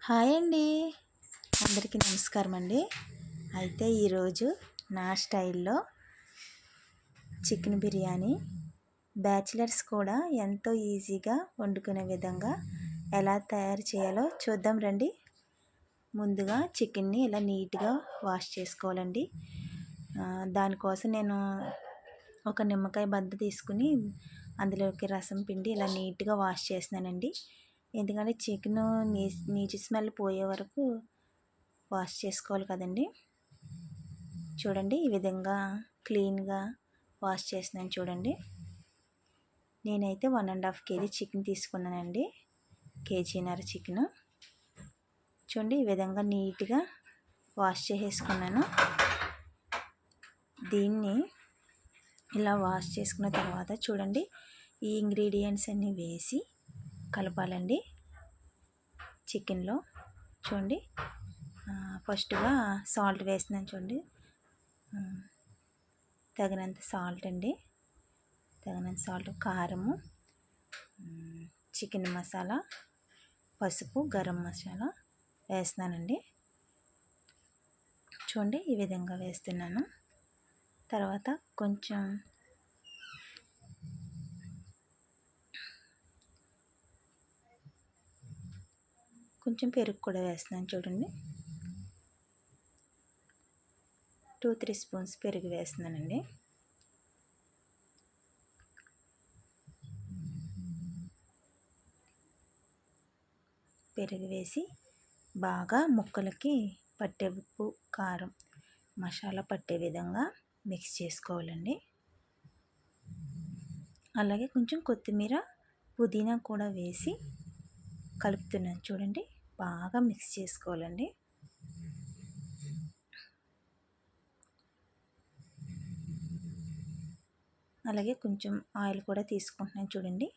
Hi అండి, అందరికీ నమస్కారం అండి. అయితే ఈరోజు నా స్టైల్లో చికెన్ బిర్యానీ బ్యాచిలర్స్ కూడా ఎంతో ఈజీగా వండుకునే విధంగా ఎలా తయారు చేయాలో చూద్దాం రండి. ముందుగా చికెన్ని ఇలా నీట్గా వాష్ చేసుకోవాలండి. దానికోసం నేను ఒక నిమ్మకాయ బద్ద తీసుకుని అందులోకి రసం పిండి ఇలా నీట్గా వాష్ చేస్తున్నానండి. ఎందుకంటే చికెన్ నీచు స్మెల్ పోయే వరకు వాష్ చేసుకోవాలి కదండి. చూడండి, ఈ విధంగా క్లీన్గా వాష్ చేస్తున్నాను చూడండి. నేనైతే 1.5 kg చికెన్ తీసుకున్నానండి, కేజీన్నర చికెన్. చూడండి, ఈ విధంగా నీట్గా వాష్ చేసేసుకున్నాను. దీన్ని ఇలా వాష్ చేసుకున్న తర్వాత చూడండి, ఈ ఇంగ్రీడియంట్స్ అన్నీ వేసి కలపాలండి చికెన్లో. చూడండి, ఫస్ట్గా సాల్ట్ వేస్తున్నాను చూడండి. తగినంత సాల్ట్ అండి, తగినంత సాల్ట్, కారము, చికెన్ మసాలా, పసుపు, గరం మసాలా వేస్తున్నానండి. చూడండి, ఈ విధంగా వేస్తున్నాను. తర్వాత కొంచెం పెరుగు కూడా వేస్తున్నాను చూడండి. 2-3 స్పూన్స్ పెరుగు వేస్తున్నానండి. పెరుగు వేసి బాగా ముక్కలకి పట్టే ఉప్పు, కారం, మసాలా పట్టే విధంగా మిక్స్ చేసుకోవాలండి. అలాగే కొంచెం కొత్తిమీర, పుదీనా కూడా వేసి కలుపుతున్నాను చూడండి. బాగా మిక్స్ చేసుకోవాలండి. అలాగే కొంచెం ఆయిల్ కూడా తీసుకుంటున్నాను చూడండి.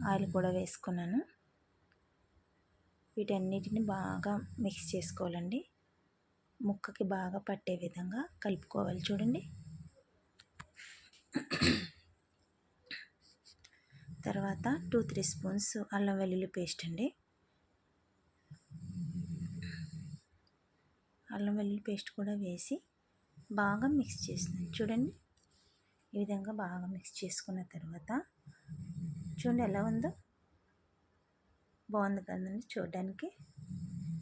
ఆయిల్ కూడా వేసుకున్నాను. వీటన్నిటిని బాగా మిక్స్ చేసుకోవాలండి. ముక్కకి బాగా పట్టే విధంగా కలుపుకోవాలి చూడండి. తర్వాత 2-3 స్పూన్స్ అల్లం వెల్లుల్లి పేస్ట్ అండి. అల్లం వెల్లుల్లి పేస్ట్ కూడా వేసి బాగా మిక్స్ చేస్తున్నాను చూడండి. ఈ విధంగా బాగా మిక్స్ చేసుకున్న తర్వాత చూడండి ఎలా ఉందో, బాగుంది కదండి చూడడానికి.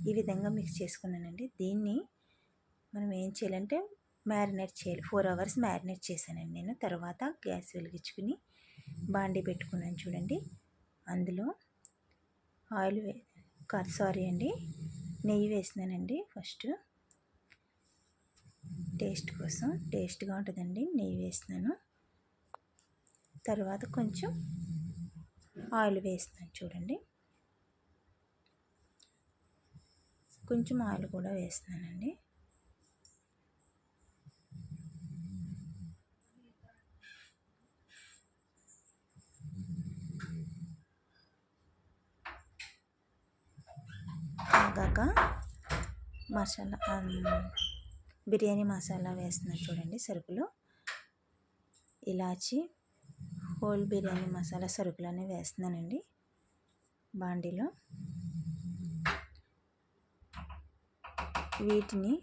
ఈ విధంగా మిక్స్ చేసుకున్నానండి. దీన్ని మనం ఏం చేయాలంటే మ్యారినేట్ చేయాలి. 4 hours మ్యారినేట్ చేశానండి నేను. తర్వాత గ్యాస్ వెలిగించుకుని బాండీ పెట్టుకున్నాను చూడండి. అందులో నెయ్యి వేసినానండి. ఫస్ట్ టేస్ట్ కోసం, టేస్ట్గా ఉంటుందండి, నెయ్యి వేసినాను. తర్వాత కొంచెం ఆయిల్ వేసినాను చూడండి. కొంచెం ఆయిల్ కూడా వేసినానండి. కాగాక బిర్యానీ మసాలా వేస్తున్నాను చూడండి. సరుకులు ఇలాచి, హోల్ బిర్యానీ మసాలా సరుకులనే వేస్తున్నానండి బాండీలో. వీటిని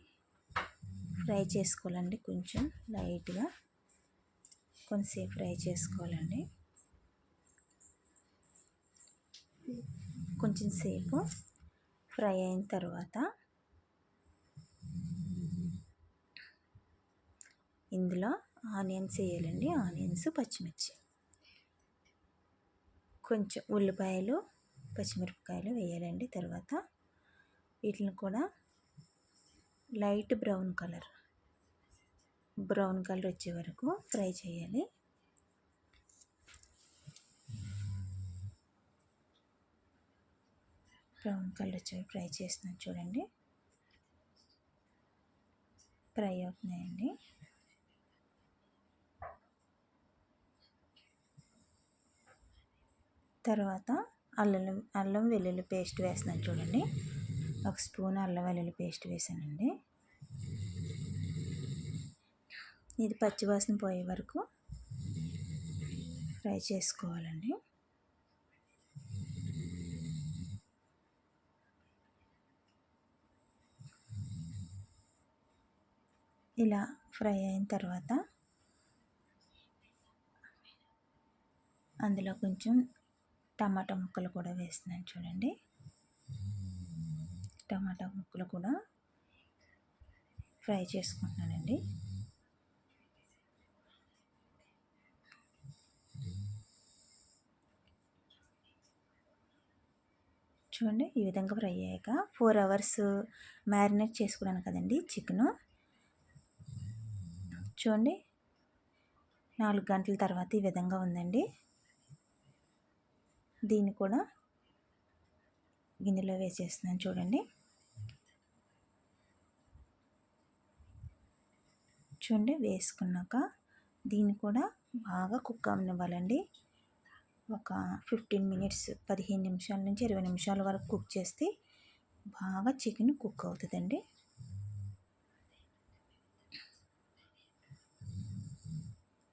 ఫ్రై చేసుకోవాలండి. కొంచెం లైట్గా కొంతసేపు ఫ్రై చేసుకోవాలండి. కొంచెం సేపు ఫ్రై అయిన తర్వాత ఇందులో ఆనియన్స్ వేయాలండి. ఆనియన్స్, పచ్చిమిర్చి, కొంచెం ఉల్లిపాయలు, పచ్చిమిరపకాయలు వేయాలండి. తర్వాత వీటిని కూడా లైట్ బ్రౌన్ కలర్ వచ్చే వరకు ఫ్రై చేయాలి. బ్రౌన్ కలర్ వచ్చే ఫ్రై చేస్తున్నాను చూడండి. ఫ్రై అవుతున్నాయండి. తర్వాత అల్లం వెల్లుల్లి పేస్ట్ వేస్తున్నాను చూడండి. 1 స్పూన్ అల్లం వెల్లుల్లి పేస్ట్ వేసానండి. ఇది పచ్చివాసన పోయే వరకు ఫ్రై చేసుకోవాలండి. ఇలా ఫ్రై అయిన తర్వాత అందులో కొంచెం టమాటా ముక్కలు కూడా వేస్తున్నాను చూడండి. టమాటా ముక్కలు కూడా ఫ్రై చేసుకుంటున్నానండి. చూడండి ఈ విధంగా ఫ్రై అయ్యాక 4 అవర్స్ మ్యారినేట్ చేసుకున్నాను కదండి చికెను. చూడండి 4 గంటల తర్వాత ఈ విధంగా ఉందండి. దీన్ని కూడా గిన్నెలో వేసేస్తున్నాను చూడండి. చూడండి వేసుకున్నాక దీన్ని కూడా బాగా కుక్ అవ్వనివ్వాలండి. ఒక 15 మినిట్స్ 15 నిమిషాల నుంచి 20 నిమిషాల వరకు కుక్ చేస్తే బాగా చికెన్ కుక్ అవుతుందండి.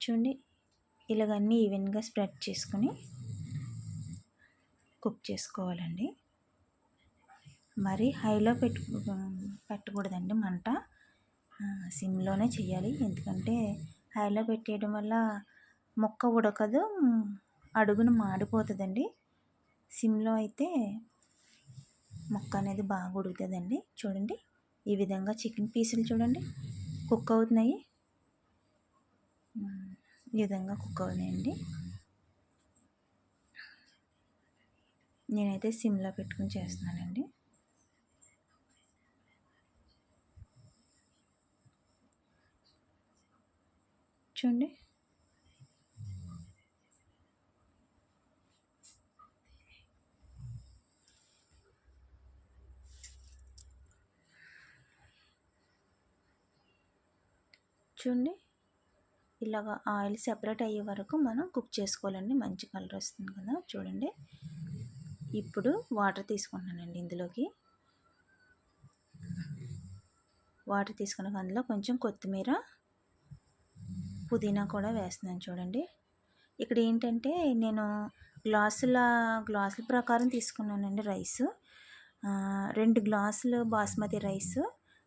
చూడండి ఇలాగ అన్నీ ఈవెన్గా స్ప్రెడ్ చేసుకుని కుక్ చేసుకోవాలండి. మరి హైలో పెట్టకూడదండి మంట, సిమ్లోనే చేయాలి. ఎందుకంటే హైలో పెట్టేయడం వల్ల ముక్క ఉడకదు, అడుగున మాడిపోతుందండి. సిమ్లో అయితే ముక్క అనేది బాగా ఉడుకుతుందండి. చూడండి ఈ విధంగా చికెన్ పీసులు చూడండి కుక్ అవుతున్నాయి. ఈ విధంగా కుక్ అవుతున్నాయండి. నేనైతే సిమ్లో పెట్టుకుని చేస్తున్నానండి. చూడండి చూడండి ఇలాగ ఆయిల్ సెపరేట్ అయ్యే వరకు మనం కుక్ చేసుకోవాలండి. మంచి కలర్ వస్తుంది కదా చూడండి. ఇప్పుడు వాటర్ తీసుకుంటున్నానండి. ఇందులోకి వాటర్ తీసుకున్నాక అందులో కొంచెం కొత్తిమీర, పుదీనా కూడా వేస్తున్నాను చూడండి. ఇక్కడ ఏంటంటే నేను గ్లాసుల ప్రకారం తీసుకున్నానండి రైస్. 2 గ్లాసులు బాస్మతి రైస్,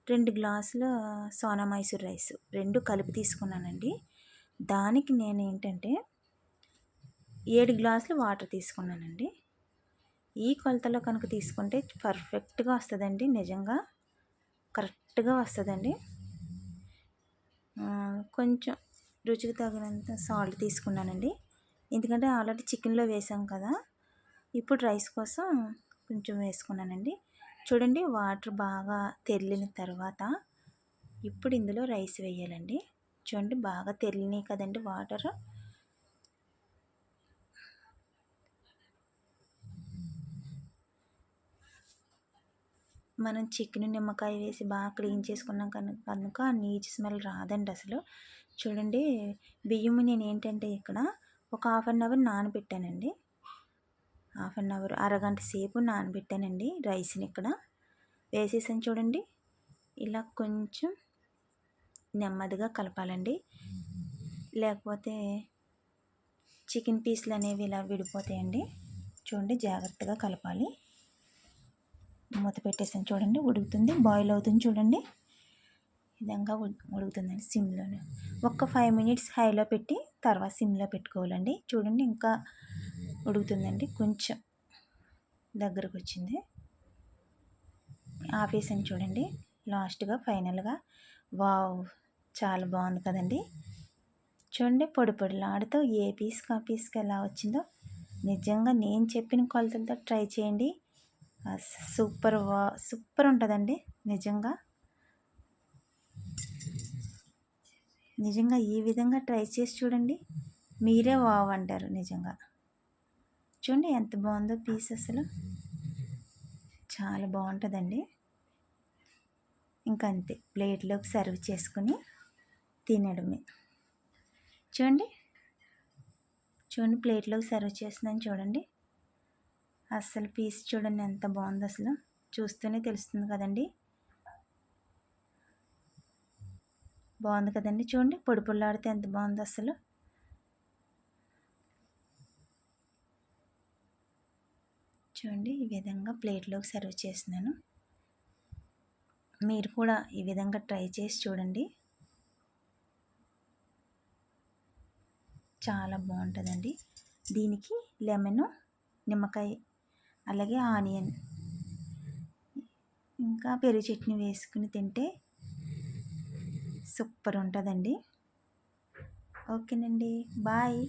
2 గ్లాసులు సోనా మైసూర్ రైస్ 2 కలిపి తీసుకున్నానండి. దానికి నేను ఏంటంటే 7 గ్లాసులు వాటర్ తీసుకున్నానండి. ఈ కొలతలో కనుక తీసుకుంటే పర్ఫెక్ట్గా వస్తుందండి. నిజంగా కరెక్ట్గా వస్తుందండి. కొంచెం రుచికి తగినంత సాల్ట్ తీసుకున్నానండి. ఎందుకంటే ఆల్రెడీ చికెన్లో వేసాం కదా, ఇప్పుడు రైస్ కోసం కొంచెం వేసుకున్నానండి. చూడండి వాటర్ బాగా తెరిలిన తర్వాత ఇప్పుడు ఇందులో రైస్ వేయాలండి. చూడండి బాగా తెరిలినాయి కదండి వాటర్. మనం చికెన్ నిమ్మకాయ వేసి బాగా క్లీన్ చేసుకున్నాం కనుక నీచు స్మెల్ రాదండి అసలు. చూడండి బియ్యం నేను ఏంటంటే ఇక్కడ ఒక 1/2 అవర్ నానబెట్టానండి. 1/2 అవర్ అరగంట సేపు నానబెట్టానండి రైస్ని. ఇక్కడ వేసేసాను చూడండి. ఇలా కొంచెం నెమ్మదిగా కలపాలండి, లేకపోతే చికెన్ పీసులు అనేవి ఇలా విడిపోతాయండి. చూడండి జాగ్రత్తగా కలపాలి. మూత పెట్టేసాను చూడండి, ఉడుకుతుంది, బాయిల్ అవుతుంది చూడండి. ఈ విధంగా ఉడుకుతుందండి సిమ్లోనే. ఒక 5 మినిట్స్ హైలో పెట్టి తర్వాత సిమ్లో పెట్టుకోవాలండి. చూడండి ఇంకా ఉడుకుతుందండి, కొంచెం దగ్గరకు వచ్చింది. ఆపేసాను చూడండి. లాస్ట్గా ఫైనల్గా వావ్ చాలా బాగుంది కదండి. చూడండి పొడి పొడిలాడుతూ ఏ పీస్కి ఆ పీస్కి ఎలా వచ్చిందో. నిజంగా నేను చెప్పిన కొలతలతో ట్రై చేయండి. సూపర్ ఉంటుందండి. నిజంగా ఈ విధంగా ట్రై చేసి చూడండి, మీరే వావ్ అంటారు నిజంగా. చూడండి ఎంత బాగుందో పీస్, అసలు చాలా బాగుంటుందండి. ఇంకా అంతే, ప్లేట్లోకి సర్వ్ చేసుకుని తినడమే. చూడండి ప్లేట్లోకి సర్వ్ చేస్తున్నాను చూడండి. అస్సలు పీస్ చూడండి ఎంత బాగుందో, అసలు చూస్తూనే తెలుస్తుంది కదండి. బాగుంది కదండి. చూడండి పొడి పొడిలాడితే ఎంత బాగుందో అసలు. చూడండి ఈ విధంగా ప్లేట్లోకి సర్వ్ చేస్తున్నాను. మీరు కూడా ఈ విధంగా ట్రై చేసి చూడండి. చాలా బాగుంటుందండి. దీనికి లెమను, నిమ్మకాయ, అలాగే ఆనియన్, ఇంకా పెరుగు చట్నీ వేసుకుని తింటే సూపర్ ఉంటుందండి. ఓకేనండి, బాయ్.